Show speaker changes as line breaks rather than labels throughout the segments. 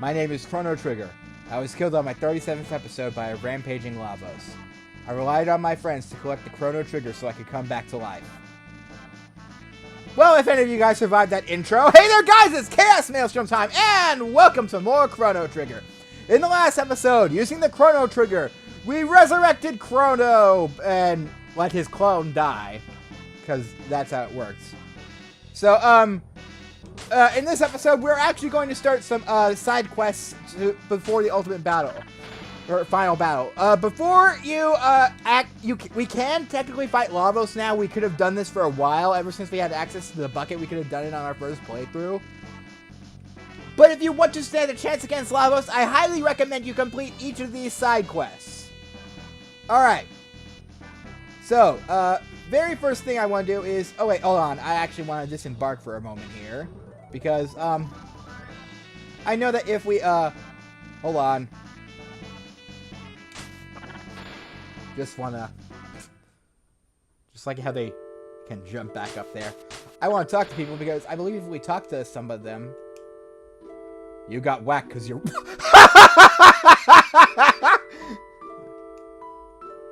My name is Chrono Trigger. I was killed on my 37th episode by a rampaging Lavos. I relied on my friends to collect the Chrono Trigger so I could come back to life. Well, if any of you guys survived that intro, hey there guys, it's ChaosMaelstrom time, and welcome to more Chrono Trigger. In the last episode, using the Chrono Trigger, we resurrected Chrono and let his clone die, because that's how it works. So, in this episode, we're actually going to start some side quests before the ultimate battle, or final battle. Before you we can technically fight Lavos now. We could have done this for a while. Ever since we had access to the bucket, we could have done it on our first playthrough. But if you want to stand a chance against Lavos, I highly recommend you complete each of these side quests. Alright. So, very first thing I want to do is... Oh, wait, hold on. I actually want to disembark for a moment here. Because, I know that if we, hold on. Just wanna... Just like how they can jump back up there. I want to talk to people because I believe if we talk to some of them... You got whacked because you're...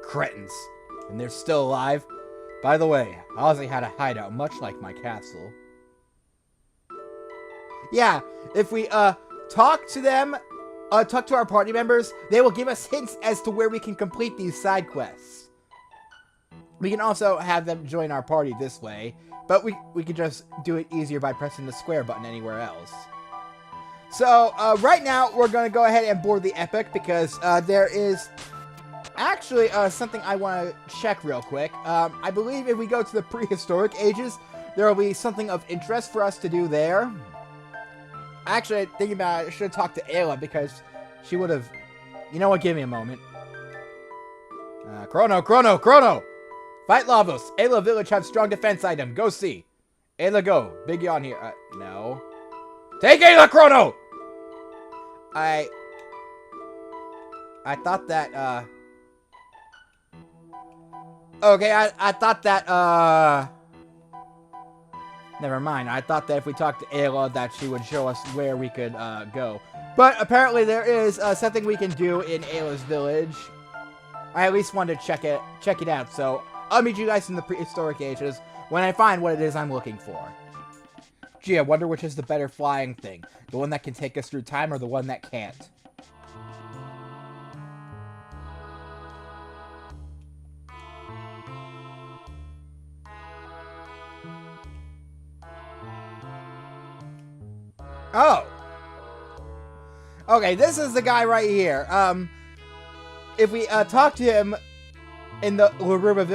Cretins. And they're still alive. By the way, Ozzy had a hideout much like my castle. Yeah, if we, talk to them, talk to our party members, they will give us hints as to where we can complete these side quests. We can also have them join our party this way, but we could just do it easier by pressing the square button anywhere else. So, right now, we're going to go ahead and board the Epic because, there is actually, something I want to check real quick. I believe if we go to the prehistoric ages, there will be something of interest for us to do there. Actually, thinking about it, I should have talked to Ayla because she would have... You know what? Give me a moment. Chrono! Fight Lavos! Ayla village have strong defense item. Go see. Ayla, go. Big yawn here. No. Take Ayla, Chrono! I thought that, Okay, I thought that, Never mind. I thought that if we talked to Ayla, that she would show us where we could, go. But apparently there is, something we can do in Ayla's village. I at least wanted to check it out. So, I'll meet you guys in the prehistoric ages when I find what it is I'm looking for. Gee, I wonder which is the better flying thing. The one that can take us through time or the one that can't. Oh! Okay, this is the guy right here. If we, talk to him in the Laruba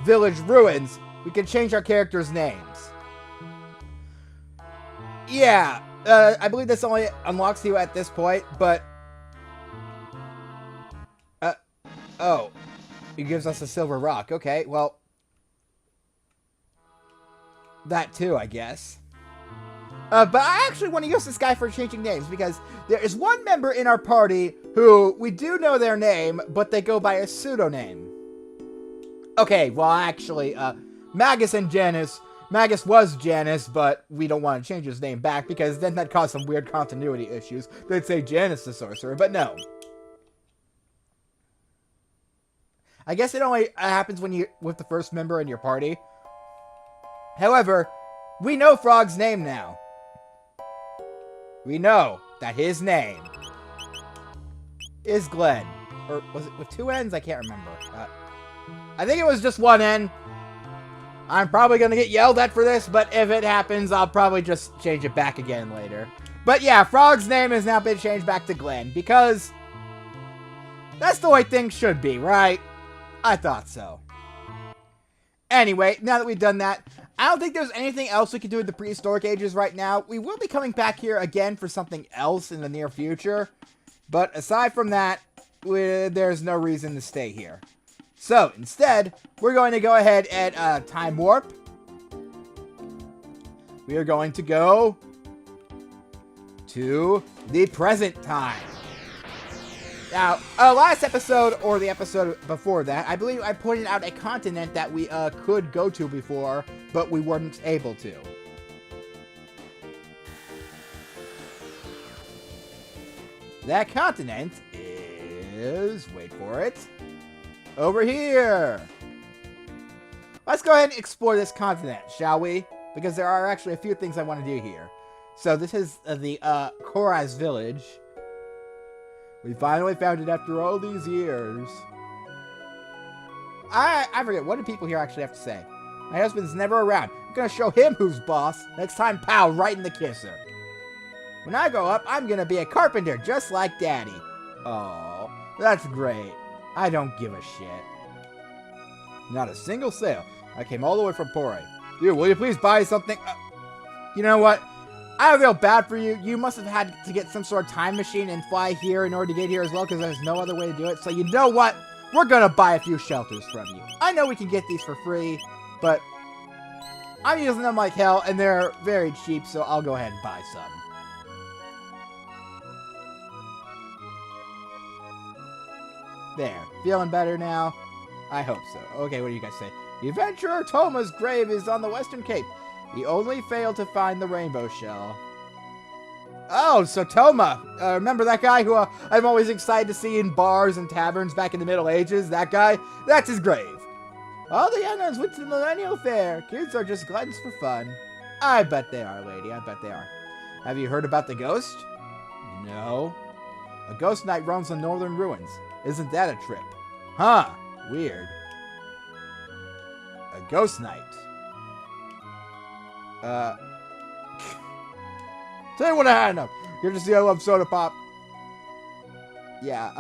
Village Ruins, we can change our characters' names. Yeah, I believe this only unlocks you at this point, but... oh. He gives us a silver rock. Okay, well... That too, I guess. But I actually want to use this guy for changing names, because there is one member in our party who we do know their name, but they go by a pseudonym. Okay, well actually, Magus and Janice. Magus was Janice, but we don't want to change his name back, because then that caused some weird continuity issues. They'd say Janice the Sorcerer, but no. I guess it only happens when you're with the first member in your party. However, we know Frog's name now. We know that his name is Glenn. Or was it with two N's? I can't remember. I think it was just one N. I'm probably going to get yelled at for this, but if it happens, I'll probably just change it back again later. But yeah, Frog's name has now been changed back to Glenn, because that's the way things should be, right? I thought so. Anyway, now that we've done that, I don't think there's anything else we can do in the prehistoric ages right now. We will be coming back here again for something else in the near future. But aside from that, there's no reason to stay here. So, instead, we're going to go ahead and time warp. We are going to go to the present time. Now, last episode, or the episode before that, I believe I pointed out a continent that we could go to before, but we weren't able to. That continent is... wait for it. Over here. Let's go ahead and explore this continent, shall we? Because there are actually a few things I want to do here. So this is the Koraz village. We finally found it after all these years. I forget, what do people here actually have to say? My husband's never around. I'm gonna show him who's boss. Next time, pow, right in the kisser. When I grow up, I'm gonna be a carpenter, just like Daddy. Oh, that's great. I don't give a shit. Not a single sale. I came all the way from Pore. Dude, will you please buy something? You know what? I feel bad for you. You must have had to get some sort of time machine and fly here in order to get here as well, because there's no other way to do it. So you know what? We're gonna buy a few shelters from you. I know we can get these for free, but I'm using them like hell, and they're very cheap, so I'll go ahead and buy some. There. Feeling better now? I hope so. Okay, what do you guys say? The adventurer Toma's grave is on the Western Cape. He only failed to find the rainbow shell. Oh, so Toma. Remember that guy who I'm always excited to see in bars and taverns back in the Middle Ages? That guy? That's his grave. All the unknowns went to the Millennial Fair. Kids are just gluttons for fun. I bet they are, lady. I bet they are. Have you heard about the ghost? No. A ghost knight roams the northern ruins. Isn't that a trip? Huh. Weird. A ghost knight. Tell you what I had enough. Here to see I love soda pop. Yeah,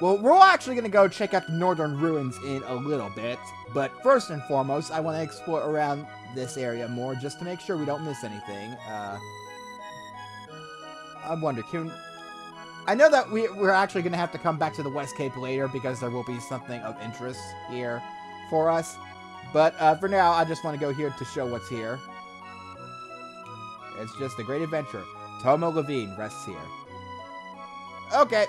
well, we're actually going to go check out the northern ruins in a little bit. But first and foremost, I want to explore around this area more just to make sure we don't miss anything. I wonder, I know that we're actually going to have to come back to the West Cape later because there will be something of interest here for us. But for now, I just want to go here to show what's here. It's just a great adventure. Toma Levine rests here. Okay.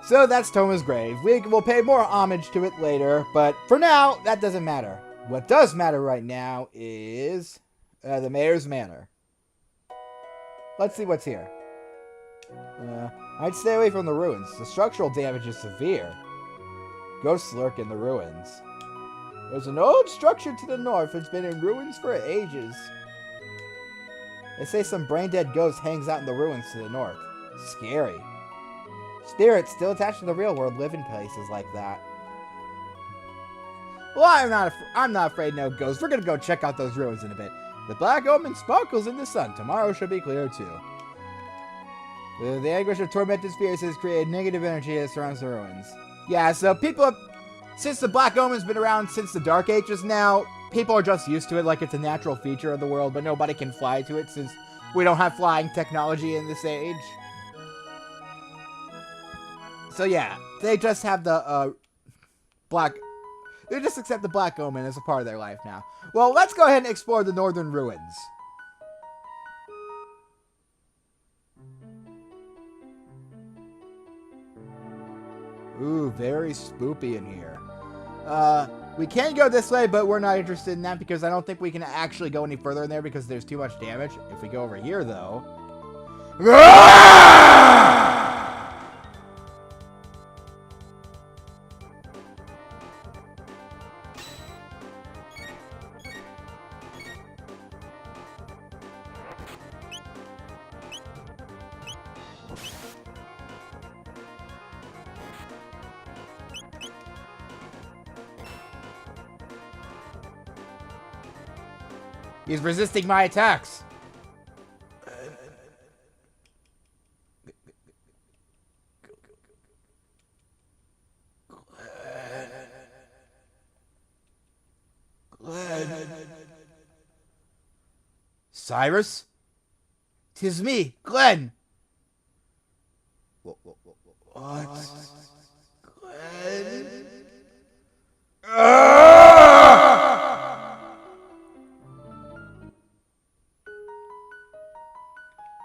So that's Toma's grave. We will pay more homage to it later, but for now, that doesn't matter. What does matter right now is the mayor's manor. Let's see what's here. I'd stay away from the ruins. The structural damage is severe. Ghosts lurk in the ruins. There's an old structure to the north. It's been in ruins for ages. They say some brain-dead ghost hangs out in the ruins to the north. Scary. Spirits still attached to the real world live in places like that. Well, I'm not afraid no ghosts. We're gonna go check out those ruins in a bit. The black omen sparkles in the sun. Tomorrow should be clear too. The anguish of tormented spirits has created negative energy that surrounds the ruins. Yeah, so people have... Since the Black Omen's been around since the Dark Ages now, people are just used to it like it's a natural feature of the world, but nobody can fly to it since we don't have flying technology in this age. So yeah, they just have the, they just accept the Black Omen as a part of their life now. Well, let's go ahead and explore the northern ruins. Ooh, very spoopy in here. We can go this way, but we're not interested in that because I don't think we can actually go any further in there because there's too much damage. If we go over here, though... He's resisting my attacks. Glenn. Cyrus? 'Tis me, Glenn. What? Glenn?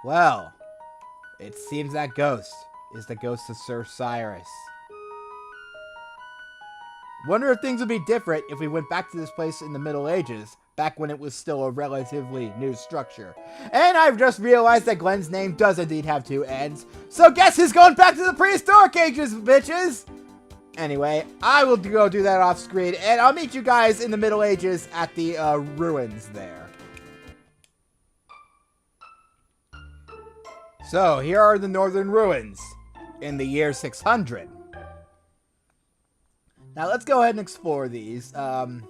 Well, it seems that ghost is the ghost of Sir Cyrus. Wonder if things would be different if we went back to this place in the Middle Ages, back when it was still a relatively new structure. And I've just realized that Glenn's name does indeed have 2 N's. So guess who's going back to the prehistoric ages, bitches? Anyway, I will go do that off screen, and I'll meet you guys in the Middle Ages at the ruins there. So, here are the northern ruins in the year 600. Now, let's go ahead and explore these. The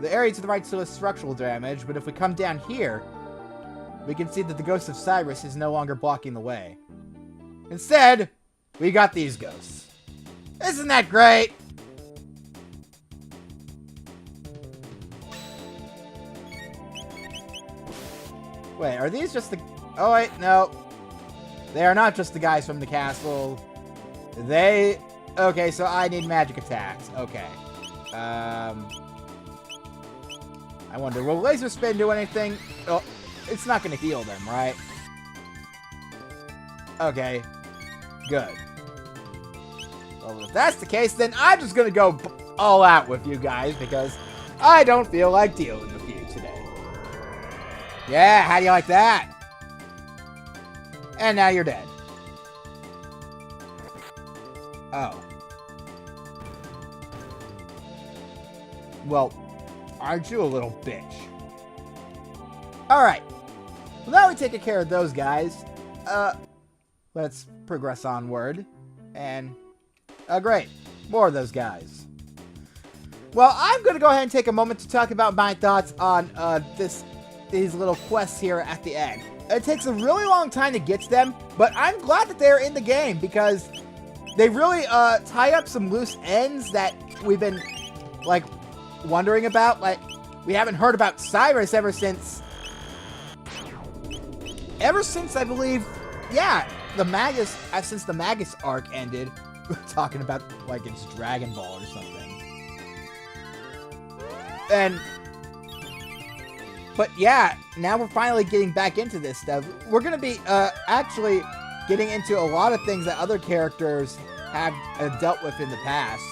area to the right still has structural damage, but if we come down here, we can see that the ghost of Cyrus is no longer blocking the way. Instead, we got these ghosts. Isn't that great? Wait, are these just the... Oh, wait, no. They are not just the guys from the castle. They... Okay, so I need magic attacks. Okay. I wonder, will laser spin do anything? Oh, it's not going to heal them, right? Okay. Good. Well, if that's the case, then I'm just going to go all out with you guys because I don't feel like dealing with you today. Yeah, how do you like that? And now you're dead. Oh. Well, aren't you a little bitch? Alright. Well, now we've taken care of those guys. Let's progress onward. And... great. More of those guys. Well, I'm going to go ahead and take a moment to talk about my thoughts on these little quests here at the end. It takes a really long time to get to them, but I'm glad that they're in the game because they really tie up some loose ends that we've been, like, wondering about. Like, we haven't heard about Cyrus ever since, I believe, yeah, since the Magus arc ended. Talking about, like, it's Dragon Ball or something. But yeah, now we're finally getting back into this stuff. We're going to be, actually getting into a lot of things that other characters have dealt with in the past.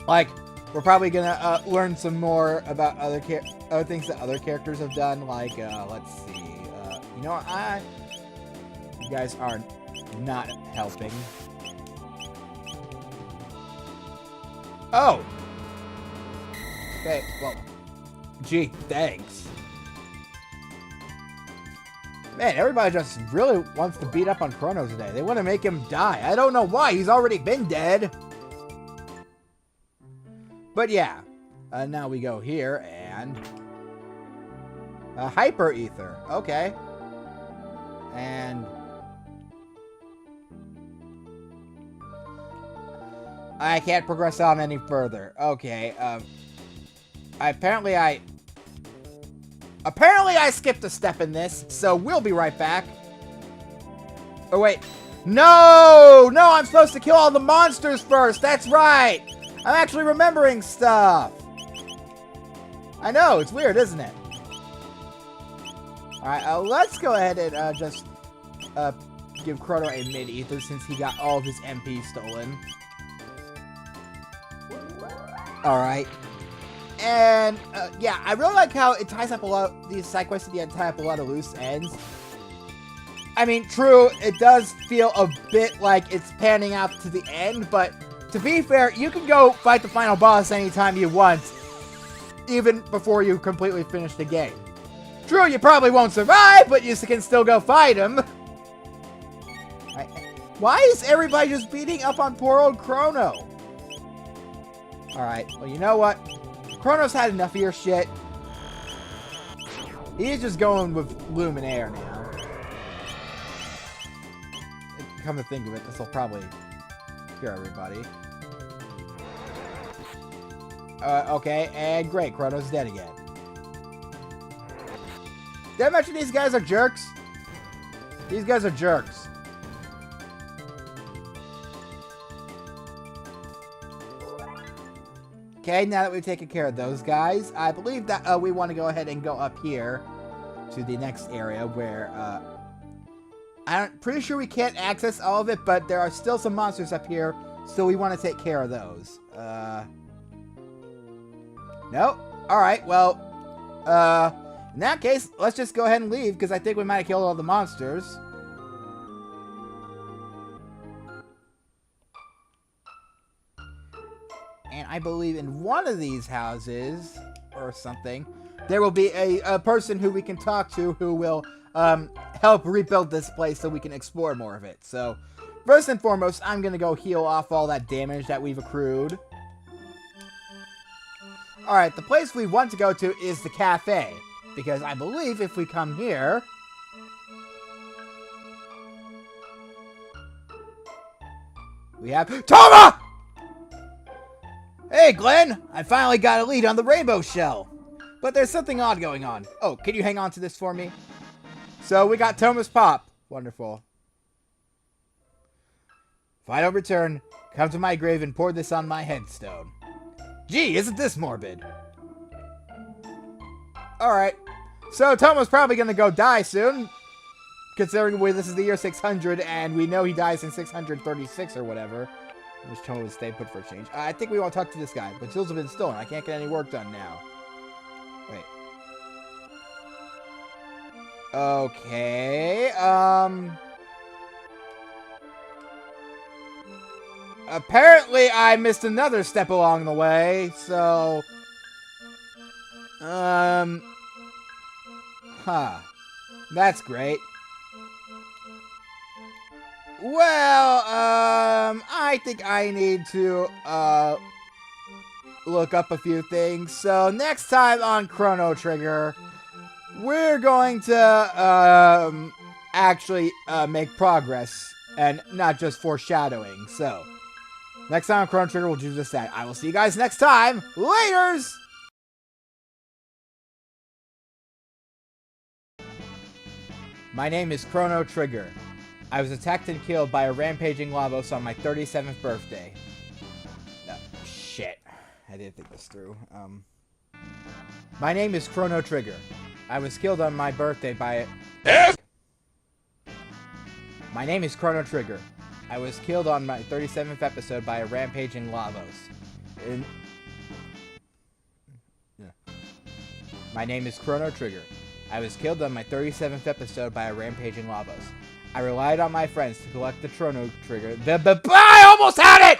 Like, we're probably going to, learn some more about other things that other characters have done. Like, let's see, you know what, you guys are not helping. Oh! Okay, well, gee, thanks. Man, everybody just really wants to beat up on Chrono today. They want to make him die. I don't know why. He's already been dead. But yeah, now we go here and... Hyper Ether. Okay. And... I can't progress on any further. Okay, apparently I skipped a step in this, so we'll be right back. Oh, wait. No! No, I'm supposed to kill all the monsters first! That's right! I'm actually remembering stuff! I know, it's weird, isn't it? Alright, let's go ahead and, just, give Chrono a mid-ether since he got all of his MP stolen. Alright. And, yeah, I really like how it ties up a lot, these side quests at the end tie up a lot of loose ends. I mean, true, it does feel a bit like it's panning out to the end, but to be fair, you can go fight the final boss anytime you want, even before you completely finish the game. True, you probably won't survive, but you can still go fight him. Why is everybody just beating up on poor old Chrono? Alright, well, you know what? Chrono's had enough of your shit. He's just going with Luminaire now. Come to think of it, this will probably cure everybody. Okay, and great, Chrono's dead again. Did I mention these guys are jerks? These guys are jerks. Okay, now that we've taken care of those guys, I believe that we want to go ahead and go up here to the next area where, I'm pretty sure we can't access all of it, but there are still some monsters up here So we want to take care of those. Nope. Alright, well, in that case, let's just go ahead and leave, because I think we might have killed all the monsters. And I believe in one of these houses, or something, there will be a person who we can talk to who will help rebuild this place so we can explore more of it. So, first and foremost, I'm going to go heal off all that damage that we've accrued. Alright, the place we want to go to is the cafe. Because I believe if we come here... we have... Toma! Hey, Glenn! I finally got a lead on the rainbow shell. But there's something odd going on. Oh, can you hang on to this for me? So, we got Thomas Pop. Wonderful. If I don't return, come to my grave and pour this on my headstone. Gee, isn't this morbid? Alright. So, Tomo's probably gonna go die soon. Considering this is the year 600, and we know he dies in 636 or whatever. I wish Tomo would stay put for a change. I think we want to talk to this guy, but tools have been stolen. I can't get any work done now. Wait. Okay, apparently I missed another step along the way, so... That's great. Well, I think I need to, look up a few things. So, next time on Chrono Trigger, we're going to, actually, make progress, and not just foreshadowing. So, next time on Chrono Trigger, we'll do just that. I will see you guys next time. Laters! My name is Chrono Trigger. I was attacked and killed by a rampaging Lavos on my 37th birthday. No, shit. I didn't think this through. My name is Chrono Trigger. I was killed on my birthday by a... My name is Chrono Trigger. I was killed on my 37th episode by a rampaging Lavos. My name is Chrono Trigger. I was killed on my 37th episode by a rampaging Lavos. I relied on my friends to collect the Chrono Trigger. I almost had it!